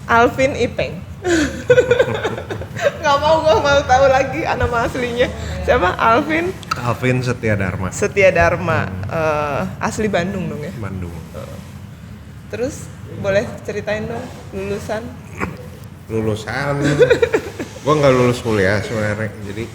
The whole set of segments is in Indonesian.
Alvin Ipeng. Nggak mau, gue mau tahu lagi nama aslinya. Siapa? Alvin Setia Dharma. Setia Dharma. Asli Bandung dong ya? Bandung. Terus boleh ceritain dong lulusan? Gue nggak lulus kuliah sebenarnya, jadi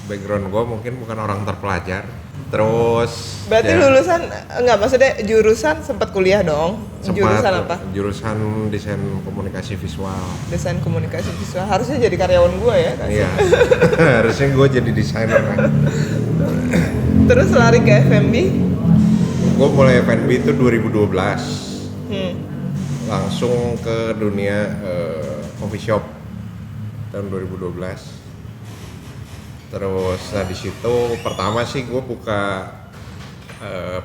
background gue mungkin bukan orang terpelajar. Terus berarti lulusan nggak, maksudnya jurusan sempat kuliah dong? Jurusan apa? Jurusan desain komunikasi visual. Desain komunikasi visual. Harusnya jadi karyawan gue ya? Iya. Harusnya gue jadi desainer kan. Terus lari ke F&B? Gue mulai F&B itu 2012. Langsung ke dunia coffee shop tahun 2012. Terus di situ pertama sih gue buka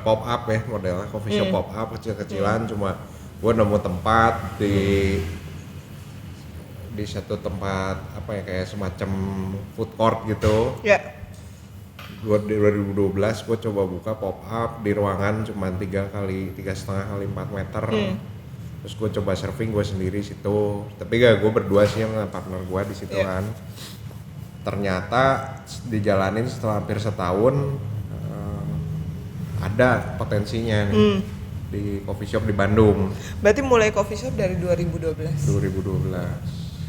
pop up ya, modelnya coffee shop pop up kecil-kecilan. Cuma gue nemu tempat di satu tempat apa ya, kayak semacam food court gitu. Ya. Gue di 2012 gue coba buka pop up di ruangan cuma 3,5 kali 4 meter. Terus gue coba serving gue sendiri situ. Tapi gak, gue berdua sih sama partner gue di situ kan. Ternyata dijalanin setelah hampir setahun ada potensinya nih di coffee shop di Bandung. Berarti mulai coffee shop dari 2012.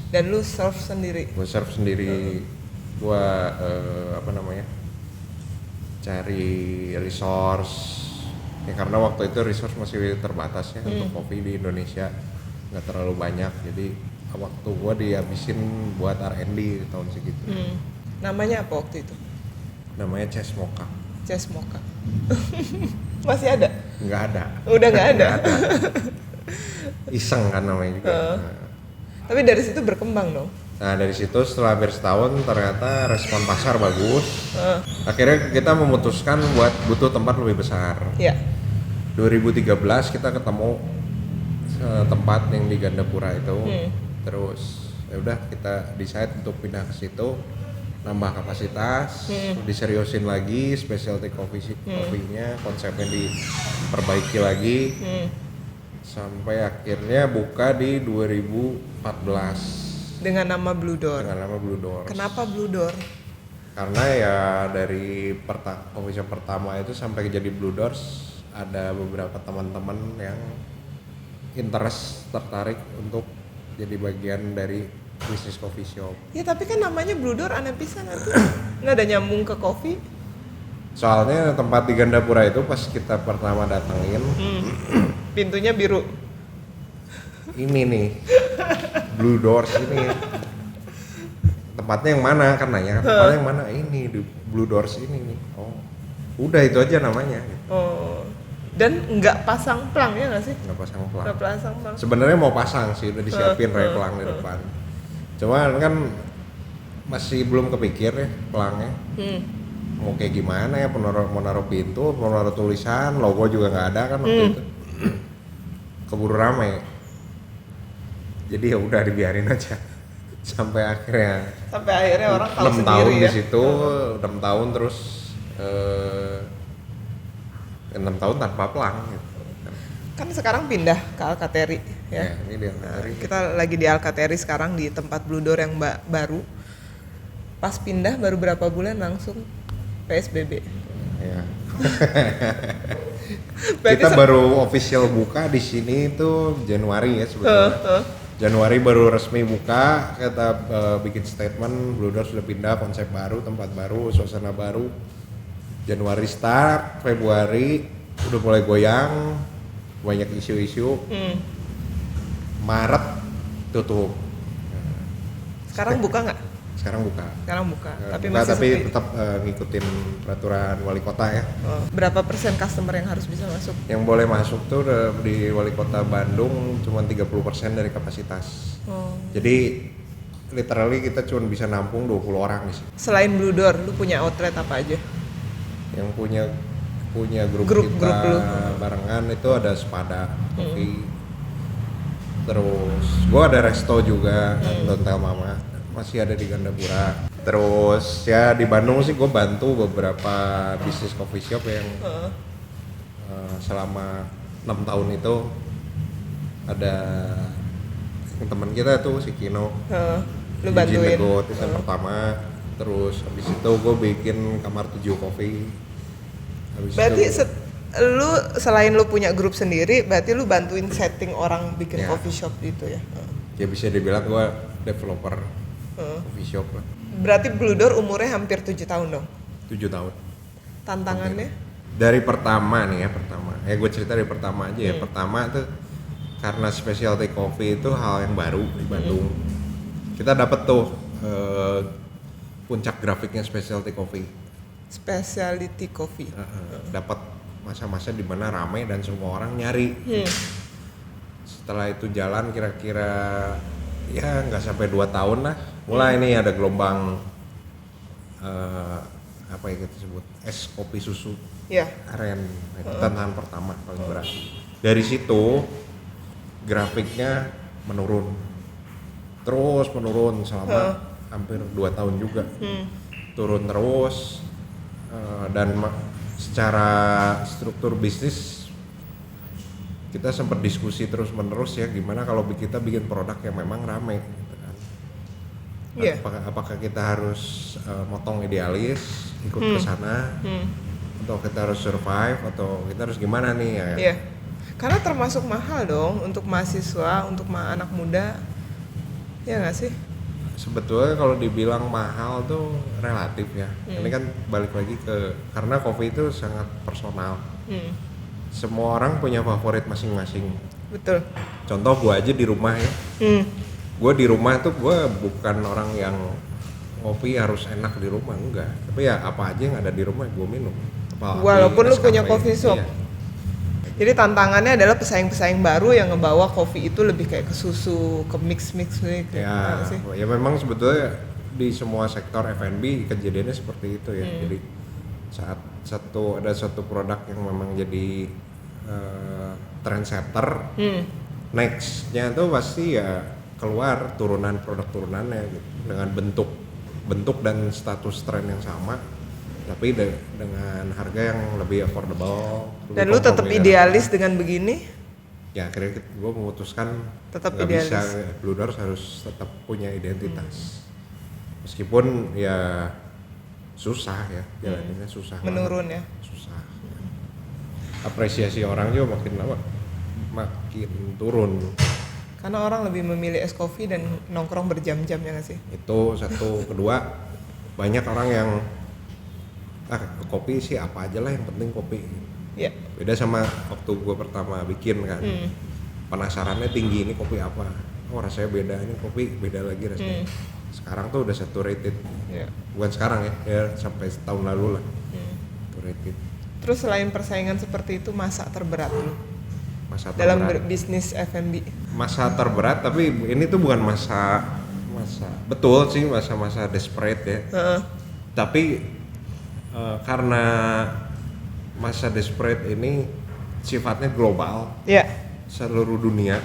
Dan lu serve sendiri? Gue serve sendiri. Gue cari resource ya, karena waktu itu resource masih terbatas ya untuk kopi di Indonesia, nggak terlalu banyak. Jadi waktu gue dihabisin buat R&D di tahun segitu. Namanya apa waktu itu? Namanya Chess Mocha. Masih ada? Nggak ada. Udah nggak ada. Iseng kan namanya juga. Tapi dari situ berkembang dong? Nah dari situ setelah hampir setahun ternyata respon pasar bagus. Akhirnya kita memutuskan butuh tempat lebih besar. 2013 kita ketemu tempat yang di Gandapura itu. Terus ya udah kita decide untuk pindah ke situ, nambah kapasitas, diseriusin lagi specialty coffee-nya, konsepnya diperbaiki lagi. Sampai akhirnya buka di 2014 dengan nama Blue Door. Kenapa Blue Door? Karena ya dari coffee shop pertama itu sampai jadi Blue Doors ada beberapa teman-teman yang tertarik untuk jadi bagian dari bisnis coffee shop. Ya tapi kan namanya Blue Door aneh pisan nanti. Nggak ada nyambung ke kopi. Soalnya tempat di Gandapura itu pas kita pertama datengin pintunya biru. Ini nih Blue Doors ini. Tempatnya yang mana kan nanya, tempatnya yang mana? Ini di Blue Doors ini nih. Oh. Udah itu aja namanya gitu. Oh. Dan nggak pasang plang ya nggak sih? Nggak pasang plang. Sebenarnya mau pasang sih, udah disiapin plang di depan. Cuman kan masih belum kepikir ya pelangnya. Mau kayak gimana ya, mau naruh pintu, mau naruh tulisan, logo juga nggak ada kan waktu itu. Keburu ramai. Jadi ya udah dibiarin aja. Sampai akhirnya orang tahu 6 sendiri tahun ya. di situ, 6 tahun terus 6 tahun tanpa pelang gitu. Kan sekarang pindah ke Alkateri ya. Ini di Alkateri. Kita lagi di Alkateri sekarang di tempat Blue Door yang baru. Pas pindah baru berapa bulan langsung PSBB. Ya. Kita baru official buka di sini itu Januari ya sebetulnya. Januari baru resmi buka, kita bikin statement Blue Door sudah pindah, konsep baru, tempat baru, suasana baru. Januari start, Februari udah mulai goyang, banyak isu-isu. Maret tutup. Sekarang buka nggak? Sekarang buka. Tapi masih tapi sepi. Tetap ngikutin peraturan wali kota ya. Berapa persen customer yang harus bisa masuk? Yang boleh masuk tuh di wali kota Bandung cuma 30% dari kapasitas. Jadi literally kita cuma bisa nampung 20 orang di sini. Selain Blue Door, lu punya outlet apa aja? Yang punya grup kita lu. Barengan itu ada Sepada Coffee. Terus gua ada resto juga, Dontel Mama, masih ada di Gandapura. Terus ya di Bandung sih gue bantu beberapa bisnis coffee shop yang selama 6 tahun itu ada teman kita tuh si Kino. Lu bantuin. Legot, itu yang pertama. Terus habis itu gue bikin kamar 7 coffee. Berarti lu selain lu punya grup sendiri, berarti lu bantuin setting orang bikin coffee shop gitu ya? Ya bisa dibilang gue developer coffee shop lah. Berarti Blue Door umurnya hampir 7 tahun dong? 7 tahun. Tantangannya? Dari pertama nih ya, gue cerita dari pertama aja ya. Pertama tuh karena specialty coffee itu hal yang baru di Bandung. Kita dapet tuh puncak grafiknya specialty coffee. Specialty coffee. Dapat masa-masa di mana ramai dan semua orang nyari. Setelah itu jalan kira-kira ya nggak sampai 2 tahun lah. Mulai nih ada gelombang apa yang kita sebut es kopi susu. Aren, itu tantangan pertama paling berat. Dari situ grafiknya menurun, terus menurun selama hampir 2 tahun juga. Turun terus dan secara struktur bisnis kita sempat diskusi terus menerus ya, gimana kalau kita bikin produk yang memang rame gitu kan. Apakah kita harus motong idealis ikut ke sana atau kita harus survive atau kita harus gimana nih ya. Karena termasuk mahal dong untuk mahasiswa, untuk anak muda, ya nggak sih? Sebetulnya kalau dibilang mahal tuh relatif ya. Ini kan balik lagi karena kopi itu sangat personal. Semua orang punya favorit masing-masing. Betul. Contoh gue aja di rumah ya. Gue di rumah tuh gue bukan orang yang ngopi harus enak di rumah, enggak. Tapi ya apa aja yang ada di rumah gue minum. Walaupun lu punya coffee shop. Iya. Jadi tantangannya adalah pesaing-pesaing baru yang ngebawa kopi itu lebih kayak ke susu, ke mix-mix gitu. Ya memang sebetulnya di semua sektor F&B kejadiannya seperti itu ya. Jadi saat ada satu produk yang memang jadi trendsetter, nextnya tuh pasti ya keluar turunan produk turunannya gitu, dengan bentuk dan status tren yang sama, tapi dengan harga yang lebih affordable. Dan lu tetap idealis dengan begini? Ya akhirnya gue memutuskan tetap nggak idealis. Bisa, Blue Door harus tetap punya identitas. Meskipun ya susah ya, jalannya susah. Menurun banget. Ya? Susah. Apresiasi orang juga makin lama makin turun. Karena orang lebih memilih es kopi dan nongkrong berjam-jam ya nggak sih? Itu satu. Kedua, banyak orang yang kopi sih apa aja lah, yang penting kopi. Beda sama waktu gue pertama bikin kan, penasarannya tinggi, ini kopi apa, rasanya beda, ini kopi beda lagi rasanya. Sekarang tuh udah saturated. Bukan sekarang ya sampai setahun lalu lah saturated. Terus selain persaingan seperti itu, masa terberat lu dalam bisnis F&B? Masa terberat, tapi ini tuh bukan masa betul sih, masa desperate ya. Tapi karena masa desperate ini sifatnya global, seluruh dunia.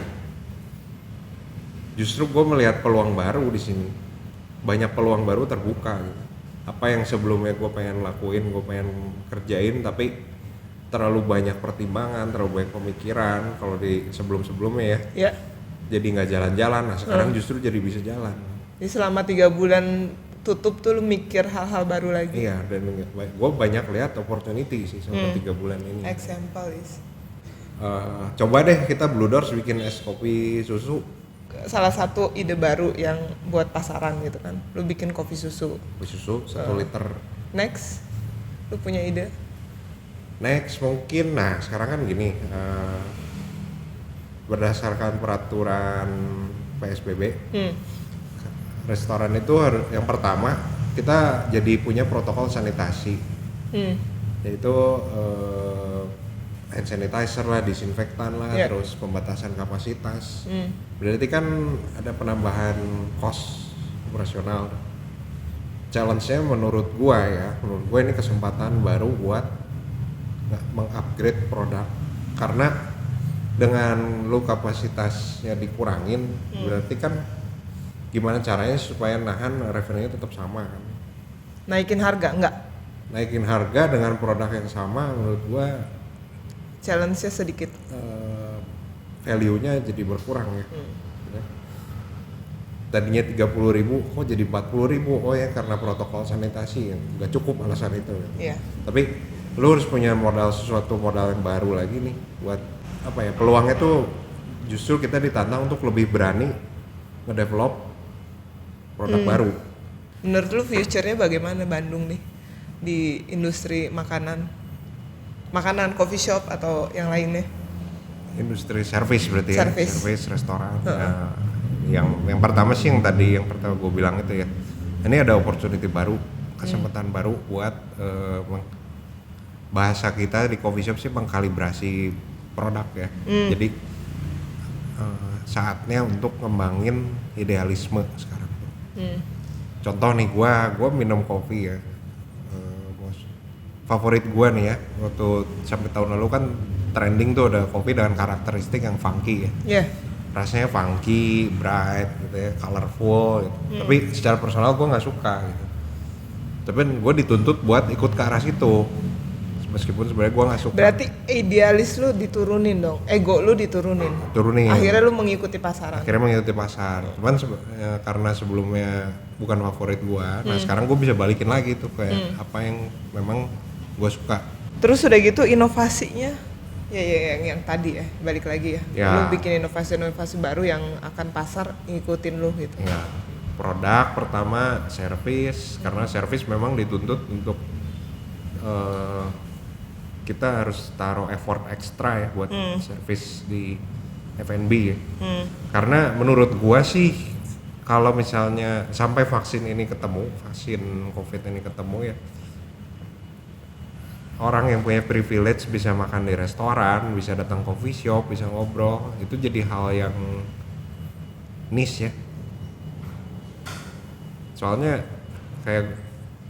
Justru gue melihat peluang baru di sini, banyak peluang baru terbuka. Gitu. Apa yang sebelumnya gue pengen lakuin, gue pengen kerjain, tapi terlalu banyak pertimbangan, terlalu banyak pemikiran. Kalau di sebelumnya ya, jadi nggak jalan-jalan. Nah sekarang justru jadi bisa jalan. Jadi selama 3 bulan tutup tuh lu mikir hal-hal baru lagi. Iya, dan gue banyak lihat opportunity sih selama 3 bulan ini. Example is coba deh kita Blue Doors bikin es kopi susu. Salah satu ide baru yang buat pasaran gitu kan, lu bikin kopi susu 1 liter. Next, lu punya ide? Next mungkin, nah sekarang kan gini, berdasarkan peraturan PSBB, restoran itu yang pertama kita jadi punya protokol sanitasi, yaitu hand sanitizer lah, disinfektan lah, terus pembatasan kapasitas. Berarti kan ada penambahan cost operasional. Challenge-nya menurut gua ini kesempatan baru buat mengupgrade produk, karena dengan lu kapasitasnya dikurangin, berarti kan gimana caranya supaya nahan revenue-nya tetap sama kan? Naikin harga enggak? Naikin harga dengan produk yang sama menurut gua challenge-nya sedikit. Value-nya jadi berkurang ya. tadinya 30.000 kok jadi 40.000, oh ya karena protokol sanitasi, nggak cukup alasan itu. Iya. Tapi lu harus punya sesuatu modal yang baru lagi nih buat apa ya, peluangnya tuh justru kita ditantang untuk lebih berani ngedevelop produk baru. Menurut lu future-nya bagaimana Bandung nih di industri makanan coffee shop atau yang lainnya? Industri service berarti service restoran. Nah, yang pertama sih yang pertama gue bilang itu ya, ini ada opportunity baru, kesempatan baru buat bahasa kita di coffee shop sih mengkalibrasi produk ya. Jadi saatnya untuk ngembangin idealisme sekarang. Contoh nih, gue minum kopi ya, favorit gue nih ya, waktu sampai tahun lalu kan trending tuh ada kopi dengan karakteristik yang funky ya. Rasanya funky, bright gitu ya, colorful gitu. Tapi secara personal gue nggak suka gitu. Tapi gue dituntut buat ikut ke arah situ, meskipun sebenarnya gue nggak suka. Berarti idealis lu diturunin dong, ego lu diturunin. Akhirnya lu mengikuti pasaran. Cuman karena sebelumnya bukan favorit gue, nah sekarang gue bisa balikin lagi tuh kayak apa yang memang gue suka. Terus udah gitu inovasinya? Ya yang tadi ya, balik lagi ya. Lu bikin inovasi baru yang akan pasar ngikutin lu gitu. Ya, produk pertama service, karena service memang dituntut untuk kita harus taruh effort ekstra ya buat service di F&B ya. Karena menurut gua sih kalau misalnya sampai vaksin COVID ini ketemu ya, orang yang punya privilege bisa makan di restoran, bisa datang coffee shop, bisa ngobrol, itu jadi hal yang niche ya. Soalnya kayak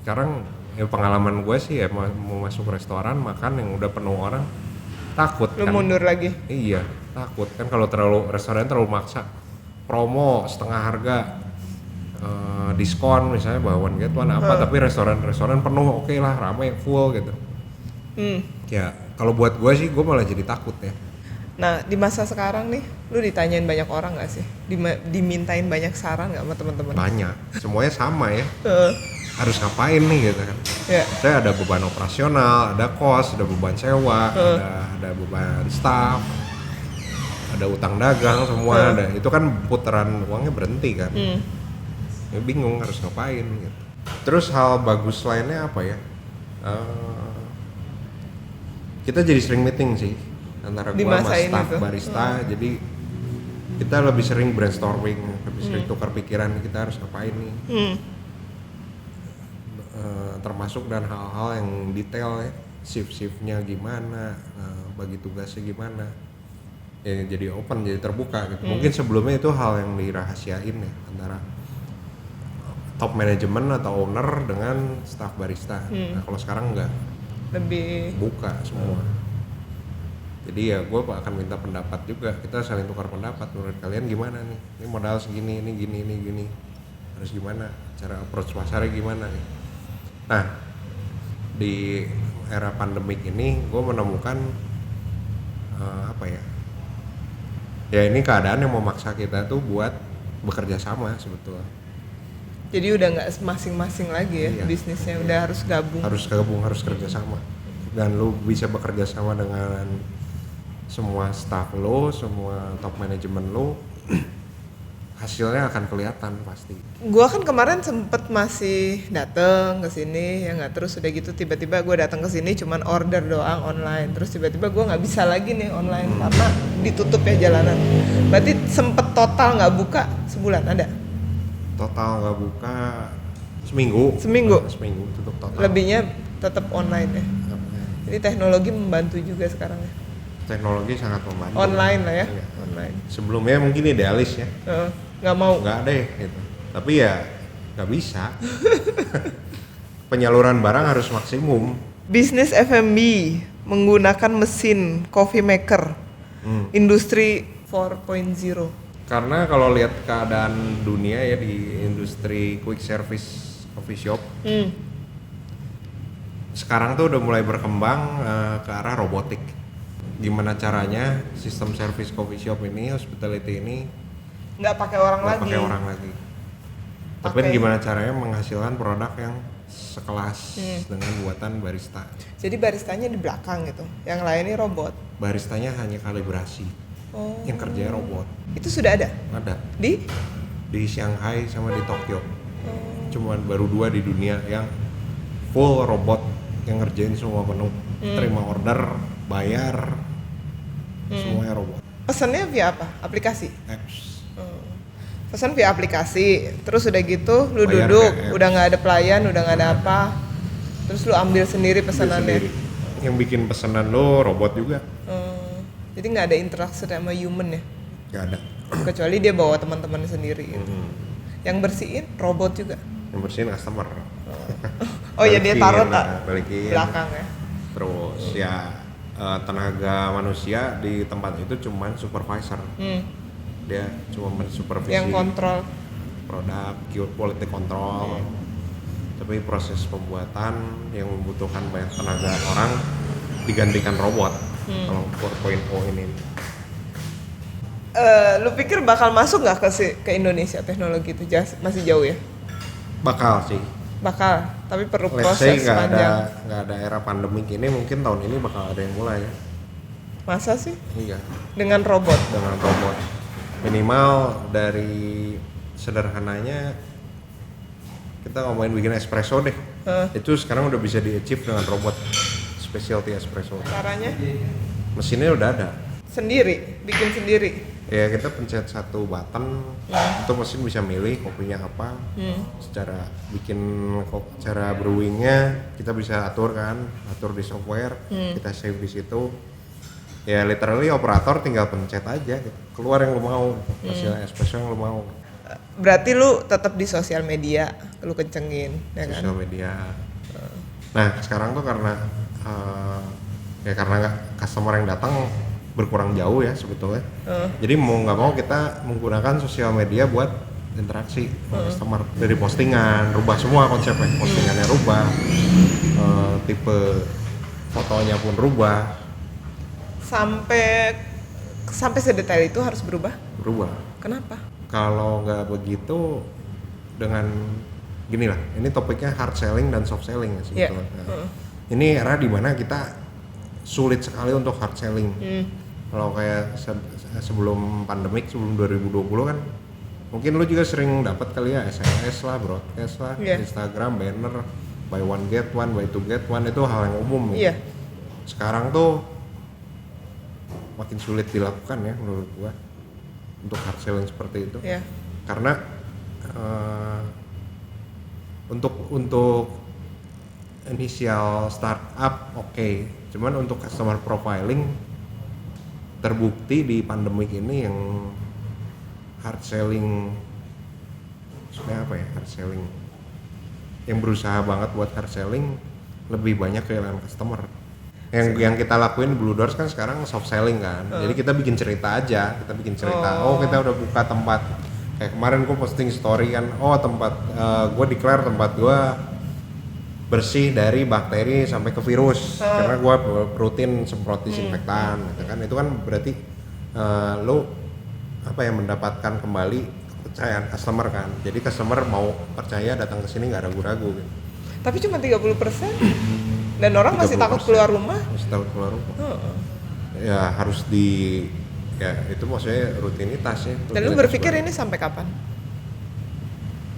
sekarang ya pengalaman gue sih ya, mau masuk restoran makan yang udah penuh orang, takut. Lu kan mundur lagi? Iya, takut kan kalau restoran terlalu maksa, promo setengah harga, diskon misalnya bawaan gitu apa, tapi restoran penuh, oke lah, ramai full gitu. Ya kalau buat gue sih, gue malah jadi takut ya. Nah di masa sekarang nih, lu ditanyain banyak orang nggak sih? Dimintain banyak saran nggak sama teman-teman? Banyak, semuanya sama ya. Harus ngapain nih gitu kan? Saya ada beban operasional, ada kos, ada beban sewa, ada beban staff, ada utang dagang semua ada. Itu kan putaran uangnya berhenti kan? Ya, bingung harus ngapain gitu. Terus hal bagus lainnya apa ya? Kita jadi sering meeting sih antara gua sama staff barista, jadi kita lebih sering brainstorming, lebih sering tukar pikiran kita harus ngapain nih. Termasuk dan hal-hal yang detail ya, shift-shiftnya gimana, bagi tugasnya gimana, ya jadi open, jadi terbuka gitu. Mungkin sebelumnya itu hal yang dirahasiain ya antara top manajemen atau owner dengan staff barista. Nah kalau sekarang enggak, lebih buka semua. Jadi ya gue akan minta pendapat juga, kita saling tukar pendapat, menurut kalian gimana nih, ini modal segini, ini gini, harus gimana, cara approach pasarnya gimana nih. Nah di era pandemik ini gue menemukan ya ini keadaan yang memaksa kita tuh buat bekerja sama sebetulnya. Jadi udah nggak masing-masing lagi ya, bisnisnya udah harus gabung. Harus kerja sama. Dan lu bisa bekerja sama dengan semua staff lo, semua top manajemen lo, hasilnya akan kelihatan pasti. Gua kan kemarin sempet masih dateng ke sini ya nggak, terus udah gitu tiba-tiba gue datang ke sini cuman order doang online, terus tiba-tiba gue nggak bisa lagi nih online karena ditutup ya jalanan. Berarti sempet total nggak buka sebulan ada? Total nggak buka seminggu tutup total. Lebihnya tetap online ya. Jadi teknologi membantu juga sekarang ya. Teknologi sangat membantu. Online lah ya. Iya. Online. Sebelumnya mungkin idealis ya. Nggak mau. Nggak deh gitu. Tapi ya nggak bisa. Penyaluran barang harus maksimum. Bisnis F&B menggunakan mesin coffee maker. Industri 4.0. Karena kalau lihat keadaan dunia ya di industri quick service coffee shop, sekarang tuh udah mulai berkembang ke arah robotik. Gimana caranya sistem service coffee shop ini, hospitality ini nggak pakai orang lagi. Tapi gimana caranya menghasilkan produk yang sekelas dengan buatan barista. Jadi baristanya di belakang gitu, yang lainnya robot? Baristanya hanya kalibrasi, yang kerjanya robot. Itu sudah ada? Ada. Di Shanghai sama di Tokyo. Cuman baru 2 di dunia yang full robot yang ngerjain semua menu, terima order, bayar, semuanya robot. Pesannya via apa? Aplikasi? Apps. Pesan via aplikasi, terus udah gitu lu Bayar duduk, udah nggak ada pelayan, udah nggak ada apa, terus lu ambil sendiri pesanannya. Yang bikin pesanan lo robot juga. Jadi nggak ada interaksi sama human ya? Nggak ada. Kecuali dia bawa teman-teman sendiri gitu. Yang bersihin robot juga? Yang bersihin customer. Oh ya dia taruh balikin belakang ya. Terus ya tenaga manusia di tempat itu cuman supervisor. Dia cuma mensupervisi yang kontrol produk, quality control. Tapi proses pembuatan yang membutuhkan banyak tenaga orang digantikan robot. Kalau 4.0 ini. Lu pikir bakal masuk nggak ke Indonesia teknologi itu? Masih jauh ya? Bakal sih. Bakal, tapi perlu Let's proses say panjang. Nggak ada era pandemik ini, mungkin tahun ini bakal ada yang mulai ya. Masa sih? Iya. Dengan robot? Dengan robot. Minimal dari sederhananya kita ngomongin bikin espresso deh. Itu sekarang udah bisa di-achieve dengan robot specialty espresso. Caranya? Mesinnya udah ada. Sendiri? Bikin sendiri? Ya kita pencet satu button, itu mesin bisa milih kopinya apa. Secara cara brewingnya kita bisa atur di software, kita save di situ. Ya literally operator tinggal pencet aja gitu. Keluar yang lu mau, hasil espresso yang lu mau. Berarti lu tetap di sosial media, lu kencengin ya kan? Sosial media. Nah sekarang tuh karena customer yang datang berkurang jauh ya sebetulnya. Jadi mau nggak mau kita menggunakan sosial media buat interaksi customer. Dari postingan, rubah semua konsepnya. Postingannya rubah, tipe fotonya pun rubah. Sampai sedetail itu harus berubah? Berubah. Kenapa? Kalau nggak begitu, dengan gini lah, ini topiknya hard selling dan soft selling ya sebetulnya. Ini era dimana kita sulit sekali untuk hard selling. Kalau kayak sebelum pandemik, sebelum 2020 kan, mungkin lu juga sering dapat kali ya SMS lah, broadcast lah, Instagram, banner, buy one get one, buy two get one, itu hal yang umum. Sekarang tuh makin sulit dilakukan ya menurut gua untuk hard selling seperti itu. Karena untuk inisial startup oke. Cuman untuk customer profiling terbukti di pandemik ini yang hard selling, maksudnya apa ya, hard selling yang berusaha banget buat hard selling lebih banyak kehilangan customer. Yang kita lakuin Blue Doors kan sekarang soft selling kan. Jadi kita bikin cerita aja, oh kita udah buka tempat. Kayak kemarin gue posting story kan, tempat gue declare tempat gue bersih dari bakteri sampai ke virus. Karena gue rutin semprot disinfektan gitu kan. Itu kan berarti lo mendapatkan kembali kepercayaan customer kan. Jadi customer mau percaya datang ke sini nggak ragu-ragu gitu. Tapi cuma 30%. Dan orang masih takut keluar rumah? Masih takut keluar rumah. Ya harus ya itu maksudnya rutinitas ya. Dan lu berpikir ini sampai kapan?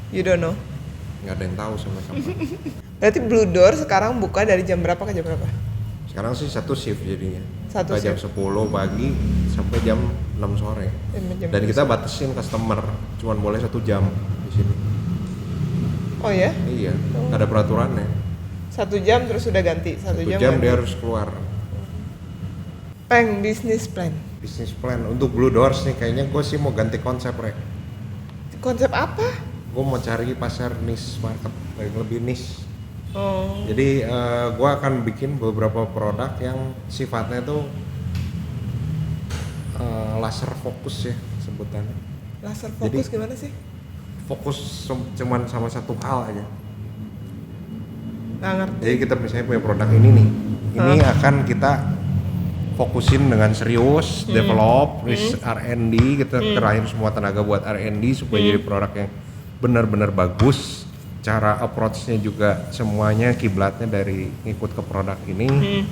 You don't know? Nggak ada yang tahu sampai kapan. Berarti Blue Door sekarang buka dari jam berapa ke jam berapa? Sekarang sih satu shift jadinya. Jam 10 pagi sampai jam 6 sore. Dan kita batasin customer, cuman boleh 1 jam di sini. Oh ya? Iya, ada peraturannya. 1 jam terus udah ganti, 1 jam ganti. Dia harus keluar. Bisnis plan untuk Blue Doors nih, kayaknya gue sih mau ganti konsep, Rek. Konsep apa? Gue mau cari pasar niche market yang lebih niche. Jadi gue akan bikin beberapa produk yang sifatnya tuh laser fokus ya sebutannya. Laser fokus. Jadi, gimana sih? Fokus cuman sama satu hal aja. Nggak ngerti. Jadi kita misalnya punya produk ini nih, ini akan kita fokusin dengan serius, develop, R&D, kita kerahin semua tenaga buat R&D supaya jadi produk yang benar-benar bagus, cara approach-nya juga semuanya kiblatnya dari ngikut ke produk ini,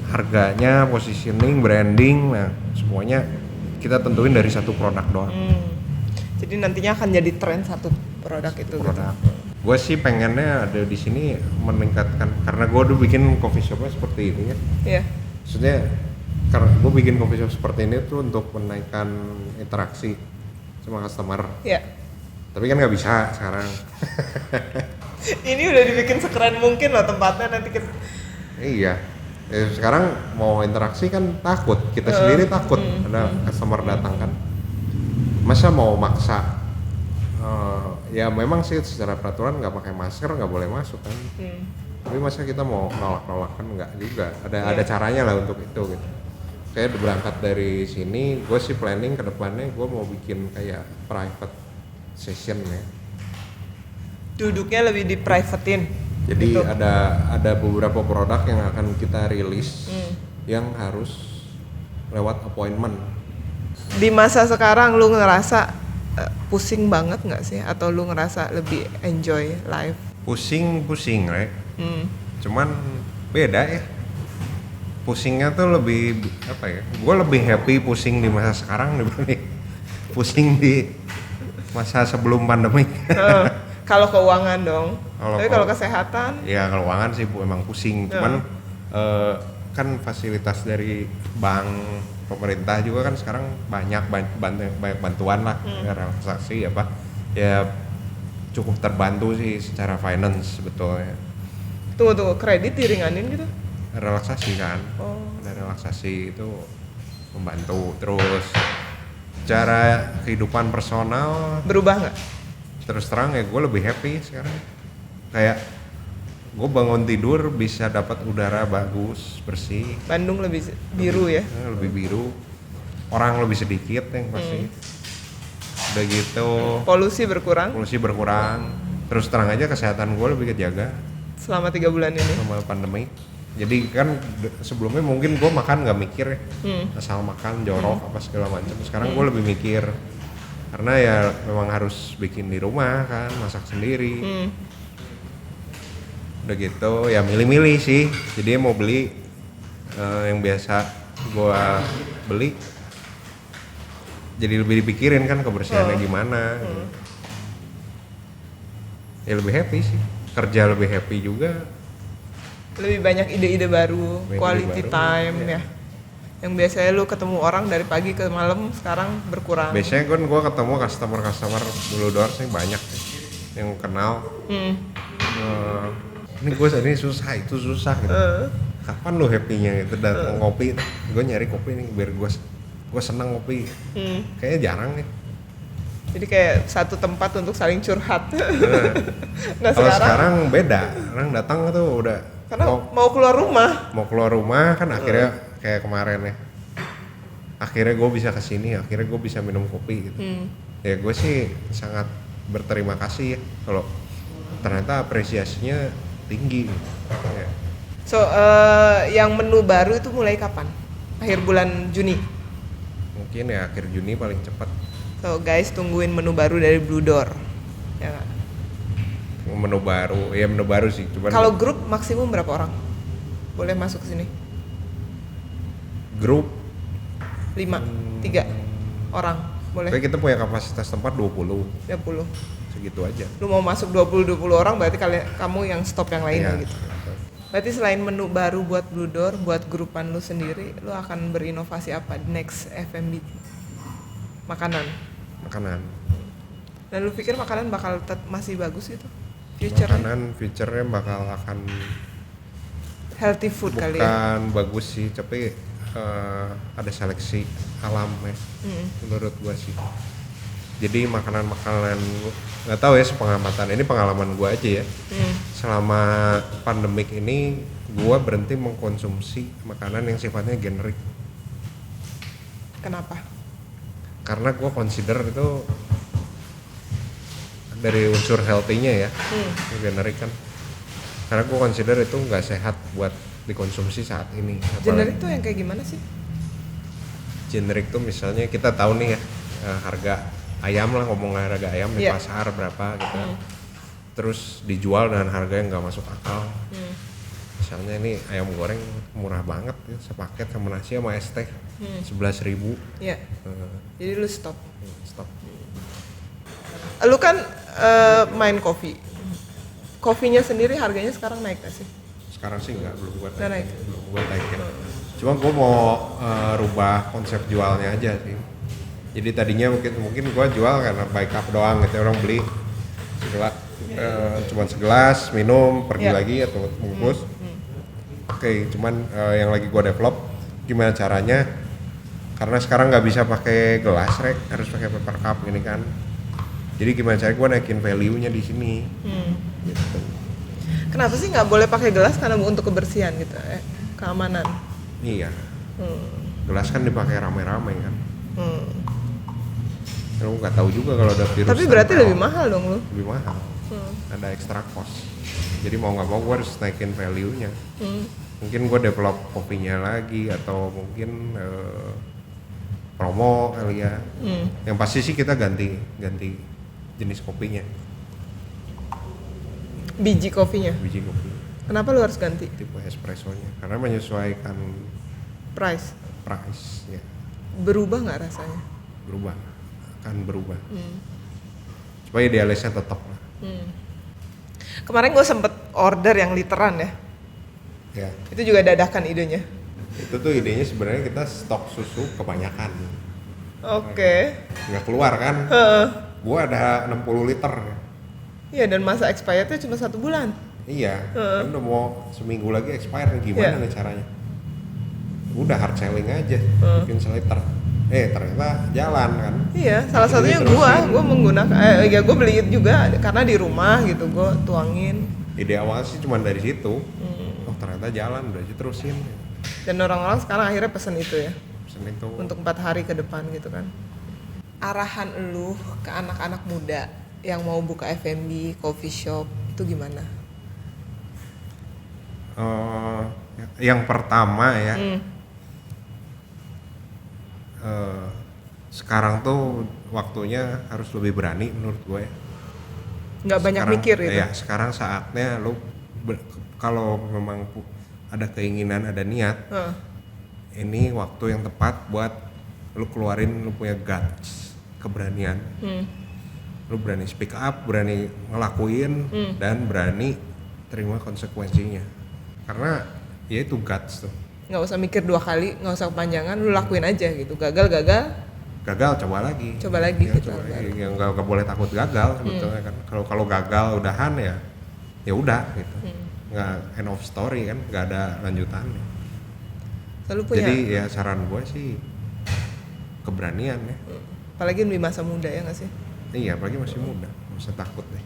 harganya, positioning, branding, nah semuanya kita tentuin dari satu produk doang. Jadi nantinya akan jadi tren satu produk itu. Produk. Gitu. Gue sih pengennya ada di sini meningkatkan, karena gue udah bikin coffee shopnya seperti ini ya. Iya. Maksudnya karena gue bikin coffee shop seperti ini tuh untuk menaikkan interaksi sama customer. Iya. Tapi kan nggak bisa sekarang. Ini udah dibikin sekeren mungkin loh tempatnya nanti kita. Iya. Sekarang mau interaksi kan takut, kita sendiri takut ada customer datang kan. Masa mau maksa? Ya memang sih secara peraturan nggak pakai masker nggak boleh masuk kan. Tapi masa kita mau nolak-nolak kan nggak juga. Ada caranya lah untuk itu gitu. Kayak berangkat dari sini, gue sih planning ke depannya gue mau bikin kayak private session ya. Duduknya lebih di privatein. Jadi gitu. ada beberapa produk yang akan kita rilis yang harus lewat appointment. Di masa sekarang lu ngerasa pusing banget nggak sih? Atau lu ngerasa lebih enjoy life? Pusing, right? Cuman beda ya. Pusingnya tuh lebih apa ya? Gue lebih happy pusing di masa sekarang dibanding pusing di masa sebelum pandemi. Kalau keuangan dong. Tapi kalau kesehatan? Ya kalau keuangan sih emang pusing. Cuman kan fasilitas dari bank, pemerintah juga kan sekarang banyak bantuan lah, relaksasi apa. Ya cukup terbantu sih secara finance sebetulnya. Tunggu, kredit diringanin gitu? Relaksasi kan. Ada relaksasi itu membantu. Terus cara kehidupan personal berubah nggak? Terus terang ya gue lebih happy sekarang. Kayak gue bangun tidur bisa dapat udara bagus, bersih. Bandung lebih biru ya? Lebih biru. Orang lebih sedikit yang pasti. Udah gitu. Polusi berkurang? Polusi berkurang. Terus terang aja kesehatan gue lebih kejaga. Selama 3 bulan ini? Selama pandemi. Jadi kan sebelumnya mungkin gue makan nggak mikir ya, asal makan jorok apa segala macam. Sekarang gue lebih mikir karena ya memang harus bikin di rumah kan, masak sendiri. Udah gitu ya milih-milih sih. Jadi mau beli yang biasa gue beli, jadi lebih dipikirin kan kebersihannya gimana. Ya lebih happy sih, kerja lebih happy juga. Lebih banyak ide-ide baru, quality time ya. Yang biasanya lu ketemu orang dari pagi ke malam, sekarang berkurang. Biasanya kan gue ketemu customer Blue Door sih banyak yang kenal. Ini gue ini susah, itu susah gitu. Kapan lu happy-nya gitu datang ngopi? Gue nyari kopi nih biar gue seneng ngopi. Kayaknya jarang nih. Jadi kayak satu tempat untuk saling curhat. Nah kalau sekarang beda, orang datang tuh udah karena mau keluar rumah kan akhirnya kayak kemarin ya, akhirnya gue bisa kesini, akhirnya gue bisa minum kopi gitu. Ya gue sih sangat berterima kasih ya kalau ternyata apresiasinya tinggi ya. So yang menu baru itu mulai kapan? Akhir bulan Juni? Mungkin ya akhir Juni paling cepat. So guys tungguin menu baru dari Blue Door ya gak? Menu baru sih. Kalau grup maksimum berapa orang boleh masuk ke sini? Grup 3 orang boleh. Tapi kita punya kapasitas tempat 20 segitu aja. Lu mau masuk 20 orang berarti kamu yang stop yang lain gitu. Berarti selain menu baru buat Blue Door, buat grupan lu sendiri, lu akan berinovasi apa next F&B? Makanan. Dan lu pikir makanan bakal masih bagus gitu? Makanan future-nya bakal akan healthy food kali ya? Bukan bagus sih, tapi ada seleksi alam ya, menurut gua sih. Jadi makanan-makanan, nggak tahu ya sepengamatan, ini pengalaman gua aja ya. Selama pandemik ini, gua berhenti mengkonsumsi makanan yang sifatnya generik. Kenapa? Karena gua consider itu dari unsur healthy-nya ya, generik kan. Karena gue consider itu nggak sehat buat dikonsumsi saat ini. Generik tuh yang kayak gimana sih? Generik tuh misalnya kita tahu nih ya, harga ayam lah, ngomong harga ayam di pasar berapa gitu. Terus dijual dengan harga yang nggak masuk akal. Misalnya ini ayam goreng murah banget ya, sepaket sama nasi sama es teh 11.000. Iya. Jadi lu stop. Stop. Lu kan main kopi. Kopinya sendiri harganya sekarang naik gak sih? Sekarang sih belum gua naik. Belum gua naikin. Cuma gua mau rubah konsep jualnya aja sih. Jadi tadinya mungkin gua jual karena buy cup doang gitu, orang beli cuma segelas minum pergi lagi atau bungkus. Oke, cuman yang lagi gua develop gimana caranya, karena sekarang nggak bisa pakai gelas harus pakai paper cup gini kan. Jadi gimana caranya gua naikin value-nya di sini. Gitu. Kenapa sih nggak boleh pakai gelas? Karena untuk kebersihan gitu, keamanan. Iya. Gelas kan dipakai rame-rame kan. Lu nggak tahu juga kalau ada virus. Tapi berarti lebih mahal dong lu. Lebih mahal. Ada extra cost. Jadi mau nggak mau gue harus naikin value-nya. Mungkin gue develop kopinya lagi atau mungkin promo kali ya. Yang pasti sih kita ganti jenis kopinya. Biji kopinya. Biji kopi. Kenapa lu harus ganti? Tipe espressonya. Karena menyesuaikan price ya. Berubah nggak rasanya? Berubah. Akan berubah. Supaya idealisnya tetap lah. Kemarin gue sempet order yang literan ya. Ya. Itu juga dadakan idenya. Itu tuh idenya sebenarnya kita stok susu kebanyakan. Oke. Nggak keluar kan? Gua ada 60 liter. Iya, dan masa expirednya cuma 1 bulan. Iya. Kan udah mau seminggu lagi expire, gimana nih caranya? Udah hard selling aja, bikin seliter. Ternyata jalan kan. Iya, salah satunya gue menggunakan, gue beli juga karena di rumah gitu, gue tuangin. Ide awal sih cuma dari situ. Oh ternyata jalan, udah aja terusin. Dan orang-orang sekarang akhirnya pesen itu ya. Pesen itu. Untuk 4 hari ke depan gitu kan. Arahan lu ke anak-anak muda yang mau buka F&B, coffee shop itu gimana? Yang pertama ya. Sekarang tuh waktunya harus lebih berani menurut gue. Nggak banyak mikir gitu. Ya, sekarang saatnya lu kalau memang ada keinginan, ada niat, ini waktu yang tepat buat lu keluarin lu punya guts, keberanian. Lu berani speak up, berani ngelakuin, dan berani terima konsekuensinya. Karena ya itu guts tuh. Nggak usah mikir 2 kali, nggak usah kepanjangan, lu lakuin aja gitu. Gagal coba lagi ya, gitu. Coba lagi. Yang nggak boleh takut gagal sebetulnya kan. Kalau gagal udahan ya udah gitu. Nggak end of story kan, nggak ada lanjutannya. Jadi ya saran gue sih keberanian ya. Apalagi di masa muda ya nggak sih? Iya, apalagi masih muda, nggak usah takut deh.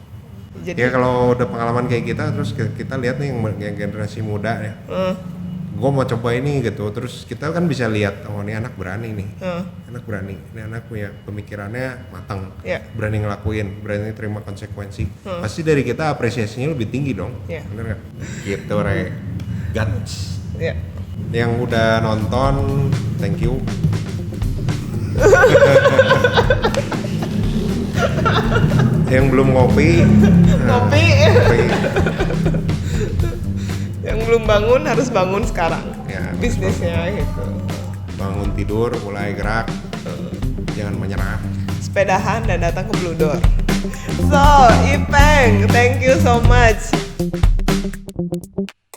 Jadi, ya kalau udah pengalaman kayak kita, terus kita lihat nih yang generasi muda ya. Gue mau coba ini gitu, terus kita kan bisa lihat, oh ini anak berani nih, anak berani, ini anak punya pemikirannya matang, berani ngelakuin, berani terima konsekuensi. Pasti dari kita apresiasinya lebih tinggi dong, bener nggak? Gitu guts. Yang udah nonton, thank you. Yang belum ngopi. Yang belum bangun harus bangun sekarang. Ya, bisnisnya gitu. Bangun tidur, mulai gerak. Jangan menyerah. Sepedahan dan datang ke Blue Door. So, Ipeng, thank you so much.